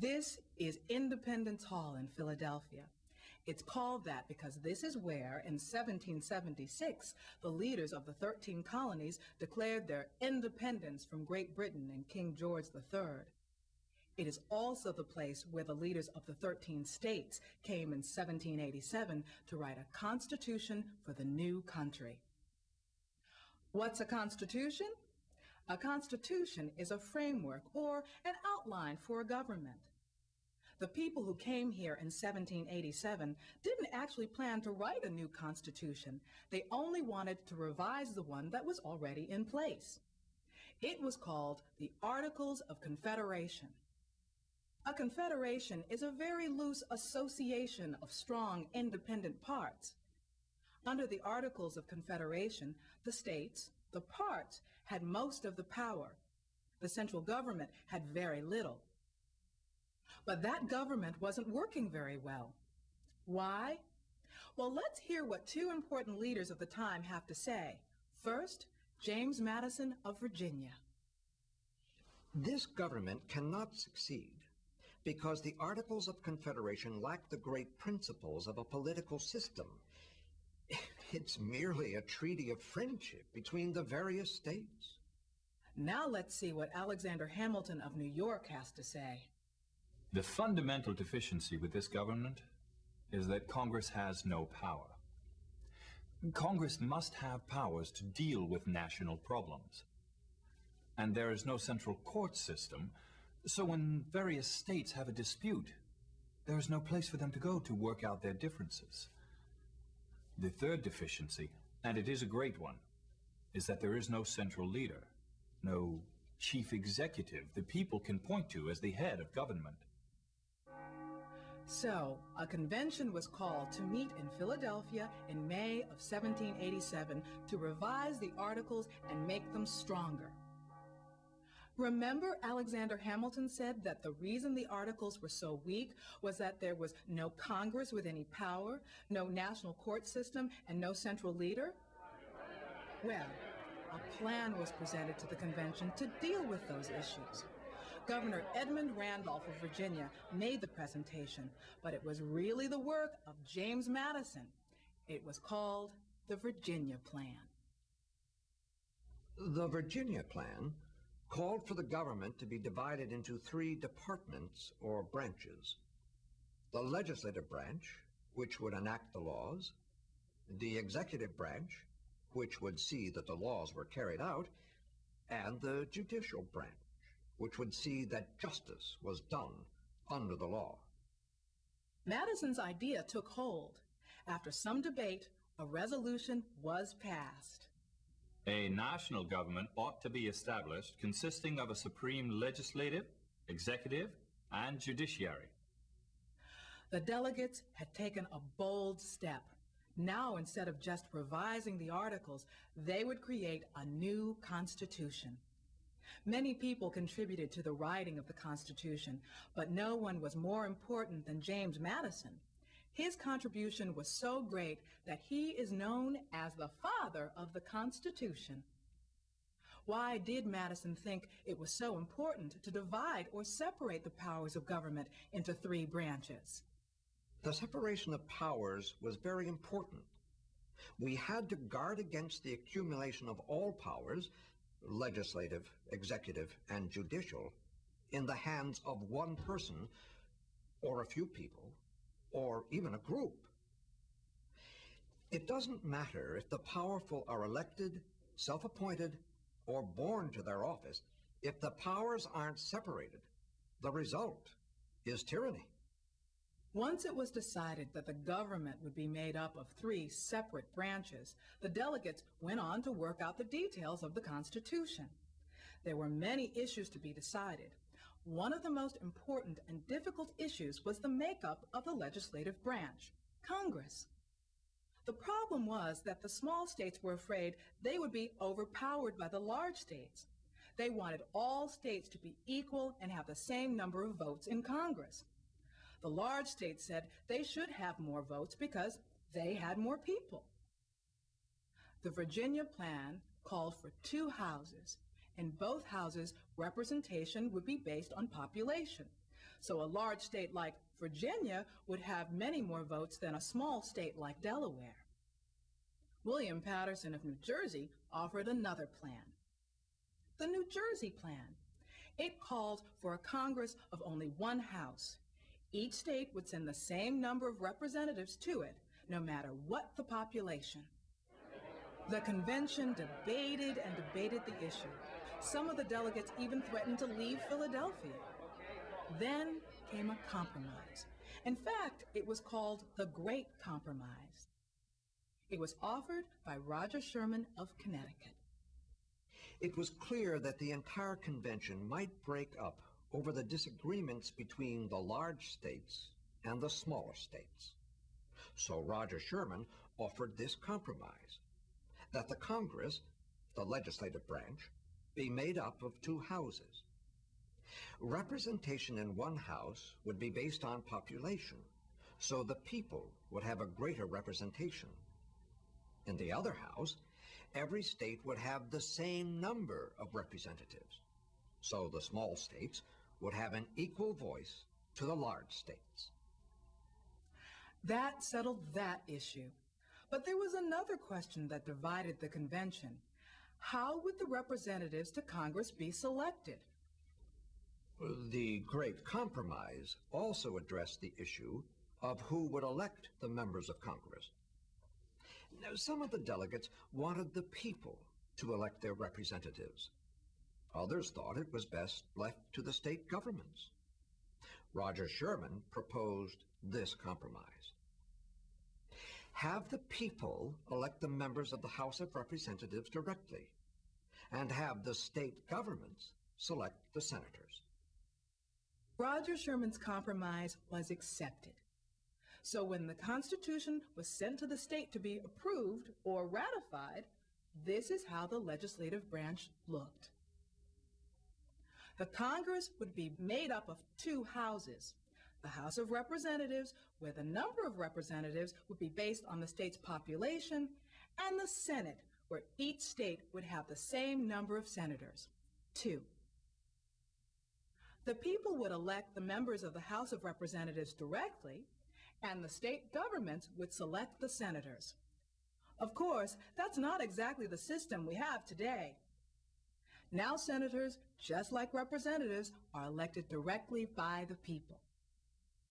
This is Independence Hall in Philadelphia. It's called that because this is where, in 1776, the leaders of the 13 colonies declared their independence from Great Britain and King George III. It is also the place where the leaders of the 13 states came in 1787 to write a constitution for the new country. What's a constitution? A constitution is a framework or an outline for a government. The people who came here in 1787 didn't actually plan to write a new constitution. They only wanted to revise the one that was already in place. It was called the Articles of Confederation. A confederation is a very loose association of strong, independent parts. Under the Articles of Confederation, the states, the parts, had most of the power. The central government had very little. But that government wasn't working very well. Why? Well, let's hear what two important leaders of the time have to say. First, James Madison of Virginia. This government cannot succeed because the Articles of Confederation lack the great principles of a political system. It's merely a treaty of friendship between the various states. Now let's see what Alexander Hamilton of New York has to say. The fundamental deficiency with this government is that Congress has no power. Congress must have powers to deal with national problems. And there is no central court system, so when various states have a dispute, there is no place for them to go to work out their differences. The third deficiency, and it is a great one, is that there is no central leader, no chief executive the people can point to as the head of government. So, a convention was called to meet in Philadelphia in May of 1787 to revise the Articles and make them stronger. Remember, Alexander Hamilton said that the reason the Articles were so weak was that there was no Congress with any power, no national court system, and no central leader? Well, a plan was presented to the convention to deal with those issues. Governor Edmund Randolph of Virginia made the presentation, but it was really the work of James Madison. It was called the Virginia Plan. The Virginia Plan called for the government to be divided into 3 departments or branches. The legislative branch, which would enact the laws, the executive branch, which would see that the laws were carried out, and the judicial branch, which would see that justice was done under the law. Madison's idea took hold. After some debate, a resolution was passed. A national government ought to be established consisting of a supreme legislative, executive, and judiciary. The delegates had taken a bold step. Now, instead of just revising the Articles, they would create a new constitution. Many people contributed to the writing of the Constitution, but no one was more important than James Madison. His contribution was so great that he is known as the father of the Constitution. Why did Madison think it was so important to divide or separate the powers of government into 3 branches? The separation of powers was very important. We had to guard against the accumulation of all powers, legislative, executive, and judicial, in the hands of one person, or a few people, or even a group. It doesn't matter if the powerful are elected, self-appointed, or born to their office. If the powers aren't separated, the result is tyranny. Once it was decided that the government would be made up of 3 separate branches, the delegates went on to work out the details of the Constitution. There were many issues to be decided. One of the most important and difficult issues was the makeup of the legislative branch, Congress. The problem was that the small states were afraid they would be overpowered by the large states. They wanted all states to be equal and have the same number of votes in Congress. The large states said they should have more votes because they had more people. The Virginia Plan called for 2 houses. In both houses, representation would be based on population. So a large state like Virginia would have many more votes than a small state like Delaware. William Patterson of New Jersey offered another plan, the New Jersey Plan. It called for a Congress of only one house. Each state would send the same number of representatives to it, no matter what the population. The convention debated and debated the issue. Some of the delegates even threatened to leave Philadelphia. Then came a compromise. In fact, it was called the Great Compromise. It was offered by Roger Sherman of Connecticut. It was clear that the entire convention might break up over the disagreements between the large states and the smaller states. So Roger Sherman offered this compromise, that the Congress, the legislative branch, be made up of two houses. Representation in one house would be based on population, so the people would have a greater representation. In the other house, every state would have the same number of representatives, so the small states would have an equal voice to the large states. That settled that issue. But there was another question that divided the convention. How would the representatives to Congress be selected? The Great Compromise also addressed the issue of who would elect the members of Congress. Now, some of the delegates wanted the people to elect their representatives. Others thought it was best left to the state governments. Roger Sherman proposed this compromise. Have the people elect the members of the House of Representatives directly, and have the state governments select the senators. Roger Sherman's compromise was accepted. So when the Constitution was sent to the state to be approved or ratified, this is how the legislative branch looked. The Congress would be made up of two houses. The House of Representatives, where the number of representatives would be based on the state's population, and the Senate, where each state would have the same number of senators, 2. The people would elect the members of the House of Representatives directly, and the state governments would select the senators. Of course, that's not exactly the system we have today. Now senators, just like representatives, are elected directly by the people.